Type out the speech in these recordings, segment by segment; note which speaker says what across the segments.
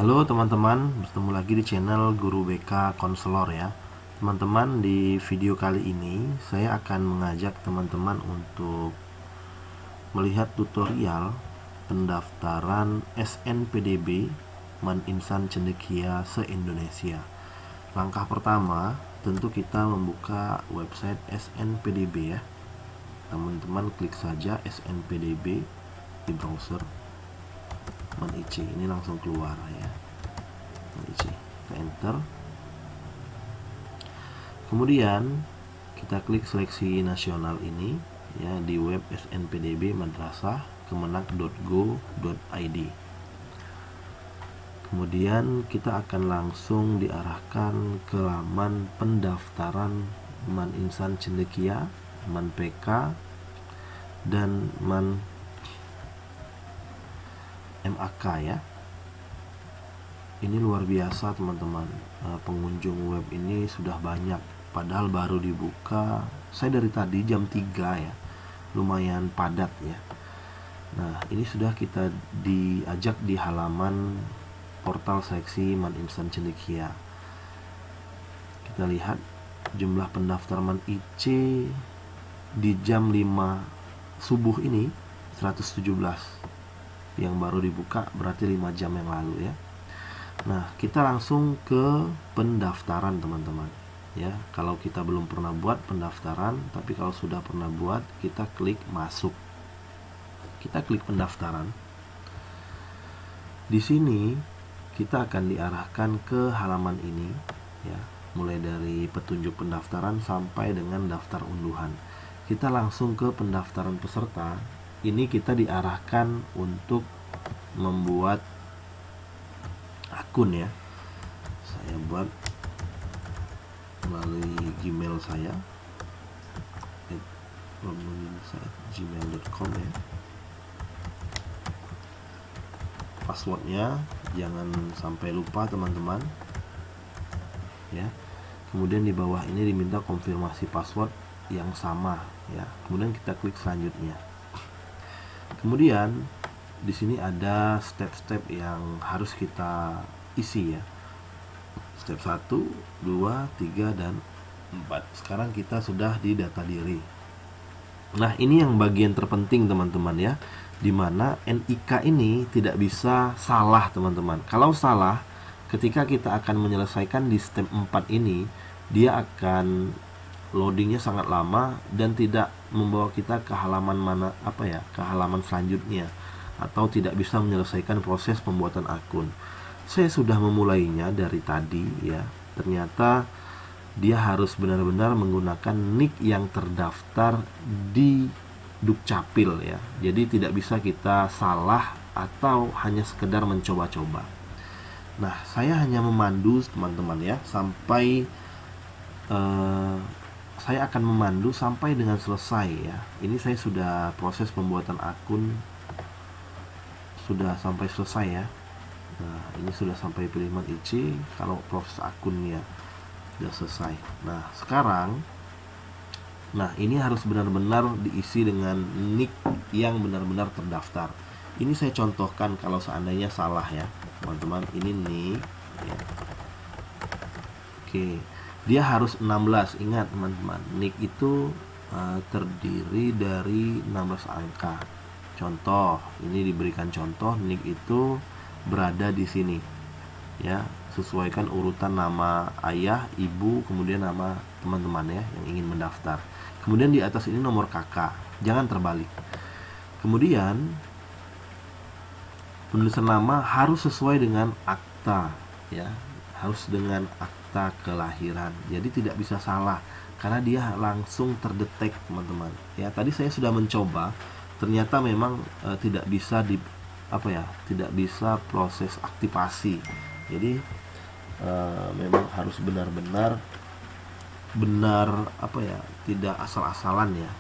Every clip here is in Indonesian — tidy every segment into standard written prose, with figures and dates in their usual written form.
Speaker 1: Halo teman-teman, bertemu lagi di channel Guru BK Konselor ya. Teman-teman, di video kali ini saya akan mengajak teman-teman untuk melihat tutorial pendaftaran SNPDB Man Insan Cendekia se-Indonesia. Langkah pertama, tentu kita membuka website SNPDB ya. Teman-teman klik saja SNPDB di browser. Man-IC ini langsung keluar ya. Man-IC, kita enter. Kemudian kita klik seleksi nasional ini ya di web SNPDB Madrasah Kemenak.go.id. Kemudian kita akan langsung diarahkan ke laman pendaftaran Man Insan Cendekia, Man PK, dan Man MAK ya. Ini luar biasa teman-teman, pengunjung web ini sudah banyak, padahal baru dibuka saya dari tadi jam 3 ya, lumayan padat ya. Nah, ini sudah kita diajak di halaman portal seleksi Man Insan Cendekia. Kita lihat jumlah pendaftar Man-IC di jam 5 subuh ini 117, yang baru dibuka berarti 5 jam yang lalu ya. Nah, kita langsung ke pendaftaran teman-teman ya. Kalau kita belum pernah buat pendaftaran, tapi kalau sudah pernah buat, kita klik masuk. Kita klik pendaftaran. Di sini kita akan diarahkan ke halaman ini ya, mulai dari petunjuk pendaftaran sampai dengan daftar unduhan. Kita langsung ke pendaftaran peserta. Ini kita diarahkan untuk membuat akun ya. Saya buat melalui Gmail saya, gmail.com ya. Passwordnya jangan sampai lupa teman-teman ya. Kemudian di bawah ini diminta konfirmasi password yang sama ya. Kemudian kita klik selanjutnya. Kemudian di sini ada step-step yang harus kita isi ya. Step 1, 2, 3, dan 4. Sekarang kita sudah di data diri. Nah, ini yang bagian terpenting teman-teman ya, dimana NIK ini tidak bisa salah teman-teman. Kalau salah, ketika kita akan menyelesaikan di step 4 ini, dia akan loadingnya sangat lama dan tidak membawa kita ke halaman mana ke halaman selanjutnya, atau tidak bisa menyelesaikan proses pembuatan akun. Saya sudah memulainya dari tadi ya. Ternyata dia harus benar-benar menggunakan nick yang terdaftar di Dukcapil ya. Jadi tidak bisa kita salah atau hanya sekedar mencoba-coba. Nah, saya hanya memandu teman-teman ya, sampai saya akan memandu sampai dengan selesai ya. Ini saya sudah proses pembuatan akun sudah sampai selesai ya. Nah, ini sudah sampai pilih Man-IC kalau proses akunnya sudah selesai. Nah, sekarang ini harus benar-benar diisi dengan nick yang benar-benar terdaftar. Ini saya contohkan kalau seandainya salah ya, teman-teman. Ini nick ya. Oke. Dia harus 16. Ingat teman-teman, nick itu terdiri dari 16 angka. Contoh, ini diberikan contoh nick itu berada di sini ya. Sesuaikan urutan nama ayah, ibu, kemudian nama teman-teman ya yang ingin mendaftar. Kemudian di atas ini nomor kakak, jangan terbalik. Kemudian penulisan nama harus sesuai dengan akta ya, harus dengan akta kelahiran. Jadi tidak bisa salah karena dia langsung terdetek teman-teman ya. Tadi saya sudah mencoba, ternyata memang tidak bisa tidak bisa proses aktivasi. Jadi memang harus benar-benar tidak asal-asalan ya,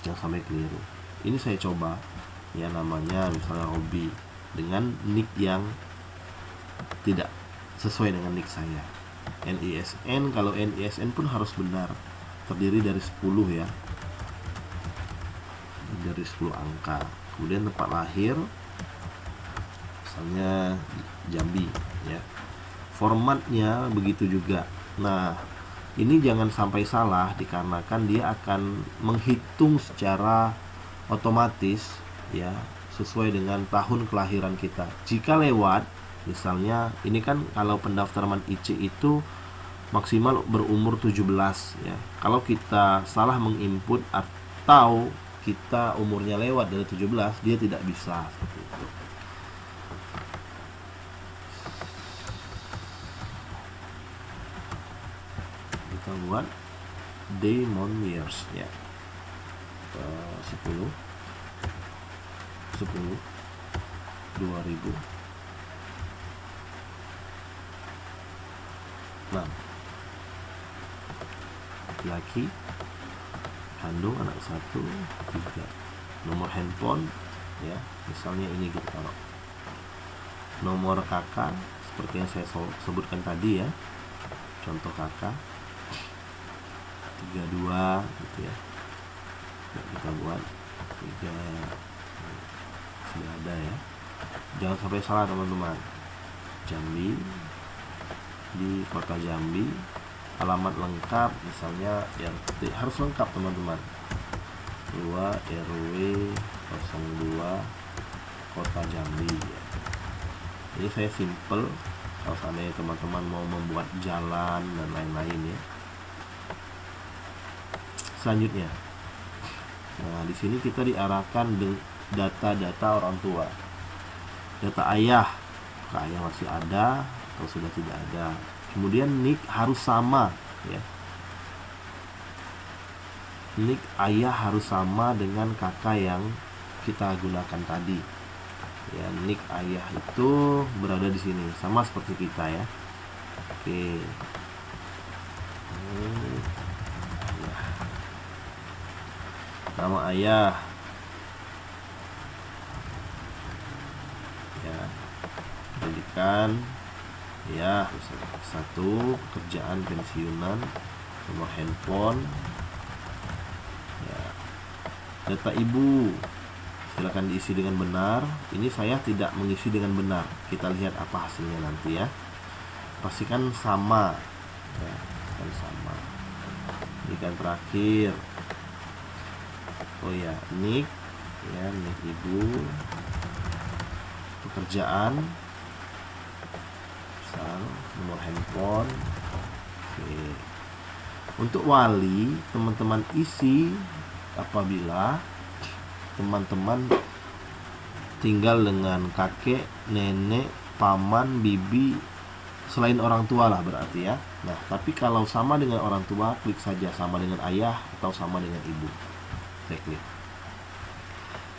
Speaker 1: jangan sampai keliru. Ini saya coba ya, namanya misalnya Robi dengan nick yang tidak sesuai dengan nick saya. NISN, kalau NISN pun harus benar, terdiri dari 10 ya, dari 10 angka. Kemudian tempat lahir misalnya Jambi ya. Formatnya begitu juga. Nah, ini jangan sampai salah dikarenakan dia akan menghitung secara otomatis ya, sesuai dengan tahun kelahiran kita. Jika lewat, misalnya ini kan kalau pendaftaran IC itu maksimal berumur 17 ya. Kalau kita salah menginput atau kita umurnya lewat dari 17, dia tidak bisa seperti itu. Kita buat Demon Years ya. 10 2006. Laki kandung anak 1 3. Nomor handphone ya, misalnya ini kita taruh. Nomor kakak seperti yang saya sebutkan tadi ya, contoh kakak 32 gitu ya. Kita buat 3, sudah ada ya. Jangan sampai salah teman-teman. Jambi, di kota Jambi, alamat lengkap misalnya yang harus lengkap teman-teman, 2 RW 02 kota Jambi ya. Jadi saya simple. Kalau seandainya teman-teman mau membuat jalan dan lain-lain ya. Selanjutnya, nah di sini kita diarahkan data-data orang tua, data ayah, apakah ayah masih ada atau sudah tidak ada. Kemudian nik harus sama ya. Nik ayah harus sama dengan kakak yang kita gunakan tadi. Ya, nik ayah itu berada di sini sama seperti kita ya. Oke. Nama ayah. Ya. Pendidikan ya, 1, pekerjaan pensiunan, nomor handphone ya. Data ibu silakan diisi dengan benar. Ini saya tidak mengisi dengan benar, kita lihat apa hasilnya nanti ya. Pastikan sama ya, pastikan sama. Ini kan terakhir, oh ya, nik ya, nik ibu, pekerjaan, nomor handphone. Oke. Untuk wali, teman-teman isi apabila teman-teman tinggal dengan kakek, nenek, paman, bibi selain orang tua lah berarti ya. Nah, tapi kalau sama dengan orang tua, klik saja sama dengan ayah atau sama dengan ibu. Saya klik.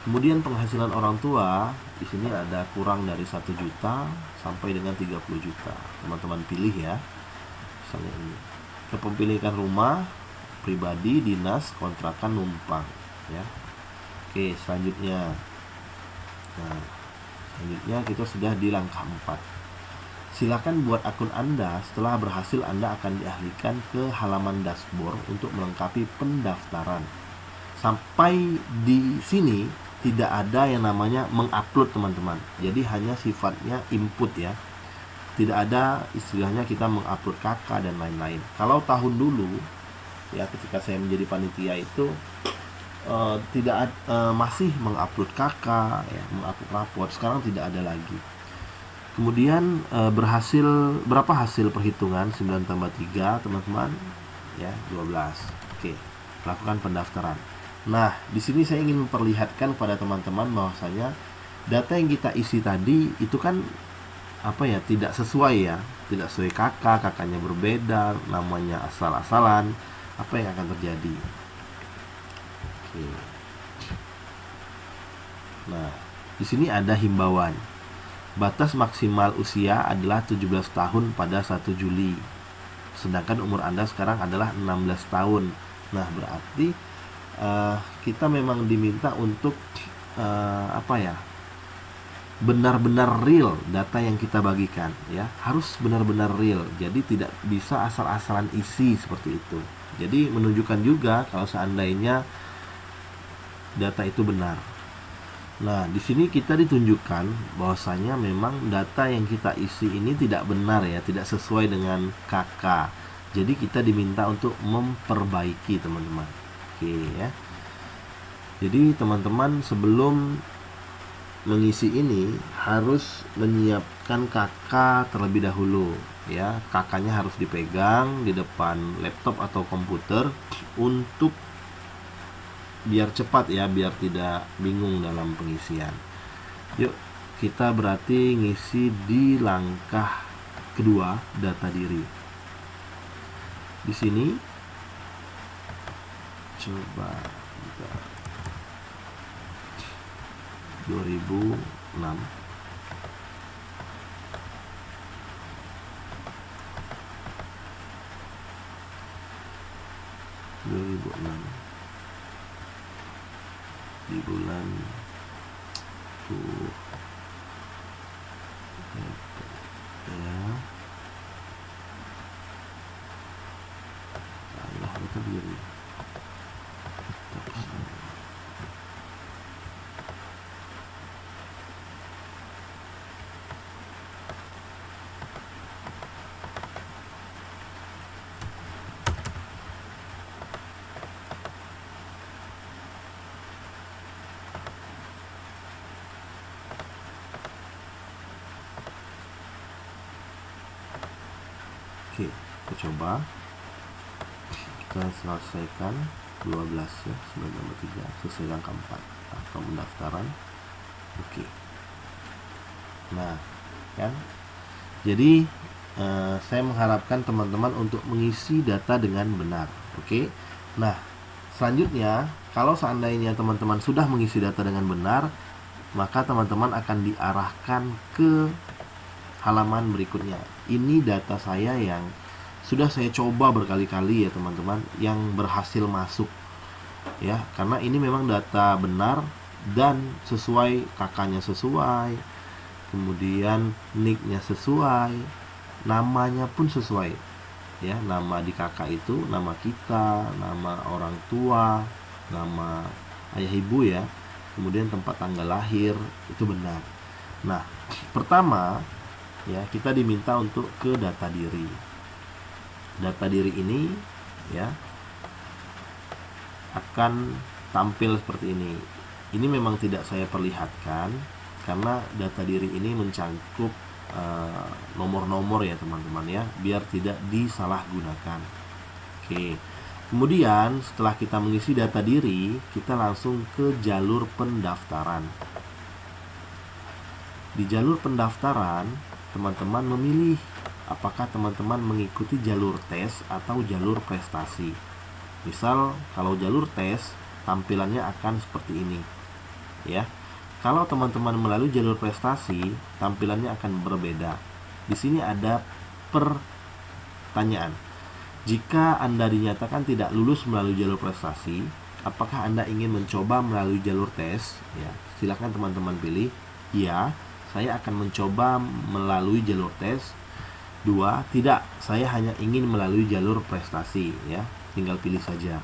Speaker 1: Kemudian penghasilan orang tua di sini ada kurang dari 1 juta sampai dengan 30 juta. Teman-teman pilih ya. Misalnya ini. Kepemilikan rumah, pribadi, dinas, kontrakan, numpang ya. Oke, selanjutnya. Nah, selanjutnya kita sudah di langkah 4. Silakan buat akun Anda. Setelah berhasil, Anda akan dialihkan ke halaman dashboard untuk melengkapi pendaftaran. Sampai di sini tidak ada yang namanya mengupload teman-teman. Jadi hanya sifatnya input ya. Tidak ada istilahnya kita mengupload kakak dan lain-lain. Kalau tahun dulu ya, ketika saya menjadi panitia itu masih mengupload kakak ya, mengupload rapor. Sekarang tidak ada lagi. Kemudian berapa hasil perhitungan 9 tambah 3 teman-teman ya, 12. Oke, lakukan pendaftaran. Nah, di sini saya ingin memperlihatkan kepada teman-teman bahwasanya data yang kita isi tadi itu kan apa ya, tidak sesuai ya, tidak sesuai kakaknya berbeda, namanya asal-asalan, apa yang akan terjadi? Oke. Nah, di sini ada himbauan. Batas maksimal usia adalah 17 tahun pada 1 Juli. Sedangkan umur Anda sekarang adalah 16 tahun. Nah, berarti kita memang diminta untuk benar-benar real data yang kita bagikan ya, harus benar-benar real. Jadi tidak bisa asal-asalan isi seperti itu. Jadi menunjukkan juga kalau seandainya data itu benar. Nah, di sini kita ditunjukkan bahwasanya memang data yang kita isi ini tidak benar ya, tidak sesuai dengan KK. Jadi kita diminta untuk memperbaiki, teman-teman. Oke ya. Jadi teman-teman sebelum mengisi ini harus menyiapkan KK terlebih dahulu ya. KK-nya harus dipegang di depan laptop atau komputer untuk biar cepat ya, biar tidak bingung dalam pengisian. Yuk, kita berarti ngisi di langkah kedua, data diri. Di sini coba 2006 di bulan ya, salah data diri. Oke, kita coba. Kita selesaikan 12 ya, 93 sesuai angka 4 atau pendaftaran. Oke. Nah, kan? Jadi saya mengharapkan teman-teman untuk mengisi data dengan benar. Oke. Nah, selanjutnya kalau seandainya teman-teman sudah mengisi data dengan benar, maka teman-teman akan diarahkan ke halaman berikutnya. Ini data saya yang sudah saya coba berkali-kali ya teman-teman, yang berhasil masuk ya, karena ini memang data benar dan sesuai, kakaknya sesuai, kemudian nicknya sesuai, namanya pun sesuai ya. Nama di kakak itu nama kita, nama orang tua, nama ayah ibu ya, kemudian tempat tanggal lahir itu benar. Nah, pertama ya, kita diminta untuk ke data diri. Data diri ini ya akan tampil seperti ini. Ini memang tidak saya perlihatkan karena data diri ini mencangkup nomor-nomor ya teman-teman ya, biar tidak disalahgunakan. Oke. Kemudian setelah kita mengisi data diri, kita langsung ke jalur pendaftaran. Di jalur pendaftaran, teman-teman memilih apakah teman-teman mengikuti jalur tes atau jalur prestasi. Misal kalau jalur tes, tampilannya akan seperti ini ya. Kalau teman-teman melalui jalur prestasi, tampilannya akan berbeda. Di sini ada pertanyaan. Jika Anda dinyatakan tidak lulus melalui jalur prestasi, apakah Anda ingin mencoba melalui jalur tes? Ya, silakan teman-teman pilih. Ya, saya akan mencoba melalui jalur tes. 2, tidak, saya hanya ingin melalui jalur prestasi ya, tinggal pilih saja.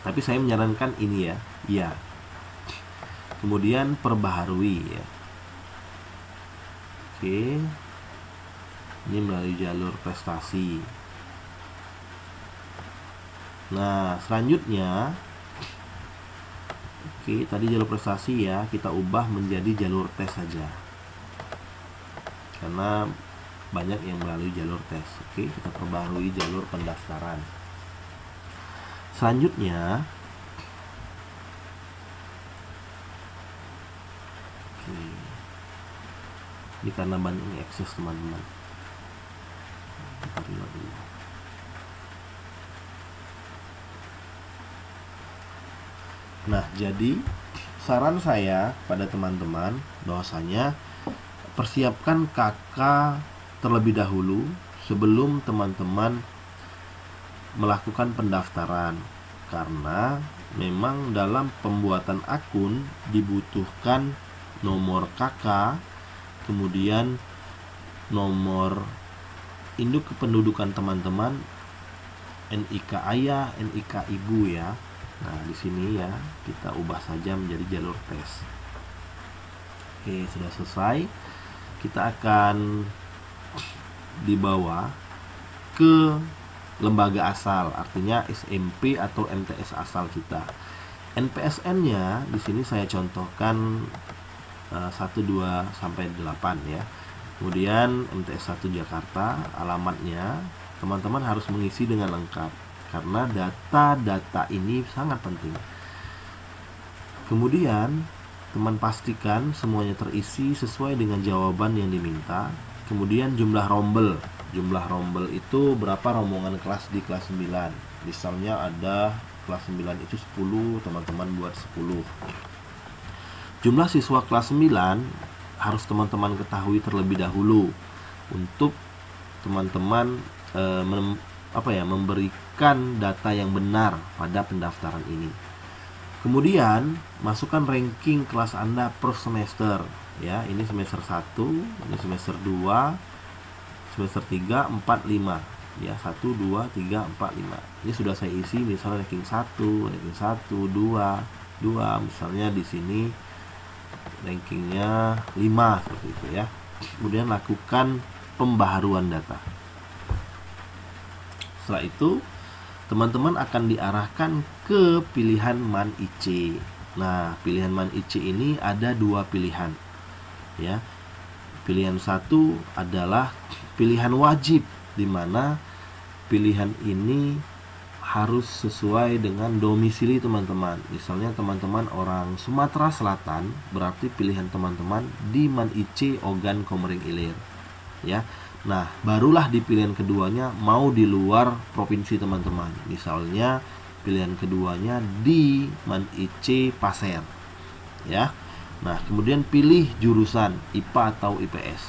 Speaker 1: Tapi saya menyarankan ini ya, iya. Kemudian perbaharui ya. Oke. Ini melalui jalur prestasi. Nah, selanjutnya oke, tadi jalur prestasi ya, kita ubah menjadi jalur tes saja. Karena banyak yang melalui jalur tes. Oke, kita perbarui jalur pendaftaran. Selanjutnya oke, ini karena banyak yang akses teman-teman. Kita reload dulu. Nah, jadi saran saya pada teman-teman bahwasanya persiapkan KK terlebih dahulu sebelum teman-teman melakukan pendaftaran, karena memang dalam pembuatan akun dibutuhkan nomor KK, kemudian nomor induk kependudukan teman-teman, NIK ayah, NIK ibu ya. Nah, di sini ya kita ubah saja menjadi jalur tes. Oke, sudah selesai. Kita akan dibawa ke lembaga asal, artinya SMP atau MTS asal kita. NPSN-nya di sini saya contohkan 1, 2 sampai 8 ya. Kemudian MTS 1 Jakarta, alamatnya teman-teman harus mengisi dengan lengkap karena data-data ini sangat penting. Kemudian teman pastikan semuanya terisi sesuai dengan jawaban yang diminta. Kemudian jumlah rombel. Jumlah rombel itu berapa rombongan kelas di kelas 9. Misalnya ada kelas 9 itu 10, teman-teman buat 10. Jumlah siswa kelas 9 harus teman-teman ketahui terlebih dahulu untuk teman-teman memberikan data yang benar pada pendaftaran ini. Kemudian masukkan ranking kelas Anda per semester ya. Ini semester 1, ini semester 2, semester 3, 4, 5 ya. 1, 2, 3, 4, 5. Ini sudah saya isi misalnya ranking 1, ranking 1, 2, misalnya di sini rankingnya 5 seperti itu ya. Kemudian lakukan pembaharuan data. Setelah itu teman-teman akan diarahkan ke pilihan MAN IC. Nah, pilihan MAN IC ini ada 2 pilihan ya. Pilihan 1 adalah pilihan wajib, di mana pilihan ini harus sesuai dengan domisili teman-teman. Misalnya teman-teman orang Sumatera Selatan, berarti pilihan teman-teman di MAN IC Ogan Komering Ilir ya. Nah, barulah di pilihan keduanya mau di luar provinsi teman-teman. Misalnya pilihan keduanya di MAN IC Pasir ya. Nah, kemudian pilih jurusan IPA atau IPS.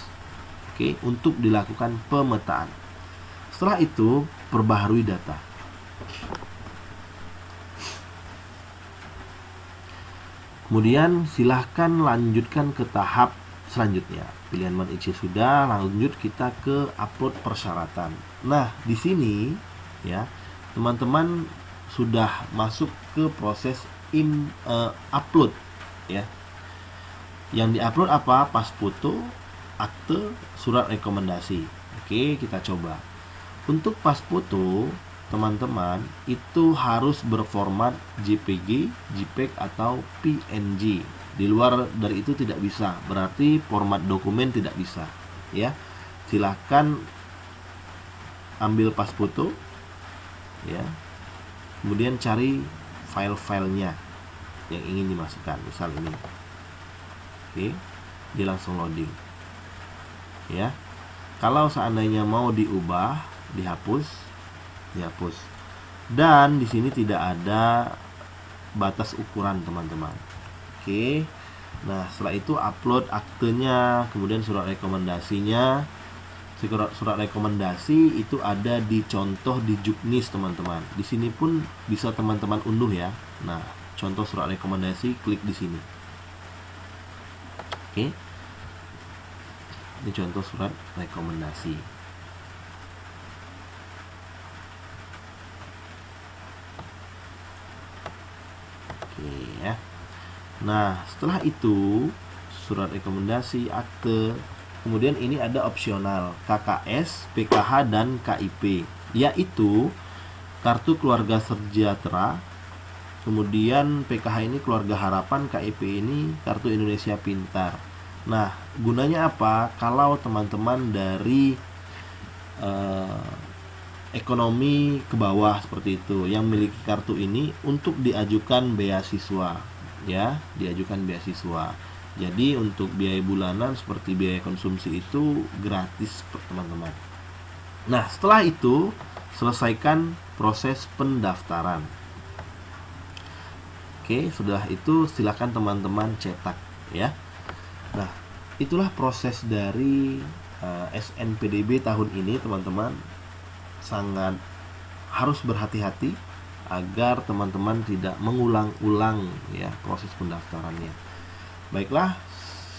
Speaker 1: Oke, untuk dilakukan pemetaan. Setelah itu, perbaharui data. Kemudian silahkan lanjutkan ke tahap selanjutnya. Pilihan MAN IC sudah, lanjut kita ke upload persyaratan. Nah, di sini ya, teman-teman sudah masuk ke proses upload ya. Yang diupload apa? Pas foto, akte, surat rekomendasi. Oke, kita coba. Untuk pas foto, teman-teman itu harus berformat JPG, JPEG atau PNG. Di luar dari itu tidak bisa, berarti format dokumen tidak bisa ya. Silahkan ambil pas foto ya, kemudian cari file-filenya yang ingin dimasukkan, misal ini. Oke, dia langsung loading ya. Kalau seandainya mau diubah, dihapus. Dan di sini tidak ada batas ukuran teman-teman. Oke. Nah, setelah itu upload aktenya, kemudian surat rekomendasinya. Surat rekomendasi itu ada di contoh di Juknis teman-teman. Di sini pun bisa teman-teman unduh ya. Nah, contoh surat rekomendasi, klik di sini. Oke. Ini contoh surat rekomendasi. Oke ya. Nah, setelah itu surat rekomendasi, akte, kemudian ini ada opsional KKS, PKH dan KIP, yaitu kartu keluarga sejahtera. Kemudian PKH ini keluarga harapan, KIP ini kartu Indonesia Pintar. Nah, gunanya apa? Kalau teman-teman dari ekonomi ke bawah seperti itu yang memiliki kartu ini untuk diajukan beasiswa ya, diajukan beasiswa. Jadi untuk biaya bulanan seperti biaya konsumsi itu gratis teman-teman. Nah, setelah itu selesaikan proses pendaftaran. Oke, sudah itu silakan teman-teman cetak ya. Nah, itulah proses dari SNPDB tahun ini teman-teman. Sangat harus berhati-hati agar teman-teman tidak mengulang-ulang ya proses pendaftarannya. Baiklah,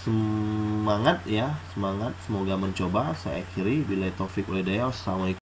Speaker 1: semangat ya, semangat, semoga mencoba. Saya akhiri, billahi taufik wal hidayah. Wassalamualaikum